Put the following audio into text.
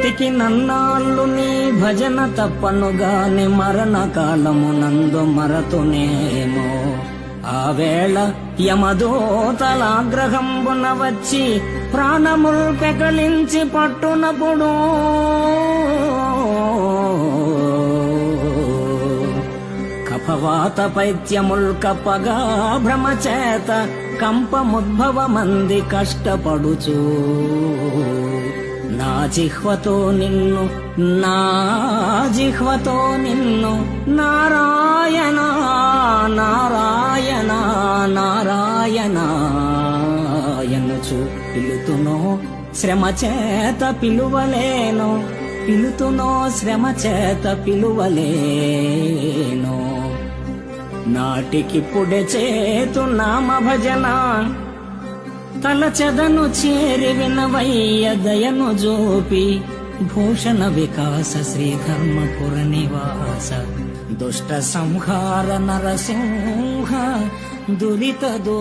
బ్రతికి నన్నాళ్ళు నీ భజన తప్పనుగాని మరణ కాలమునందు మరతునేమో. ఆ వేళ యమదూతలాగ్రహంబున వచ్చి ప్రాణముల్ పెకలించి పట్టునప్పుడు కఫవాత పైత్యముల్ కప్పగా భ్రమచేత కంపముద్భవమంది కష్టపడుచు నా జిహ్వతో నిన్ను నారాయణ నారాయణ నారాయణ ఎన్నుచు పిలుతునో శ్రమ చేత పిలువలేను, పిలుతునో శ్రమ చేత పిలువలేను. నాటికిప్పుడే చేతు నామ భజన తలచెదను చేరి వినవయ్య దయను జోపి. భూషణ వికాస శ్రీధర్మపుర నివాస దుష్ట సంహార నరసింహ దురిత దో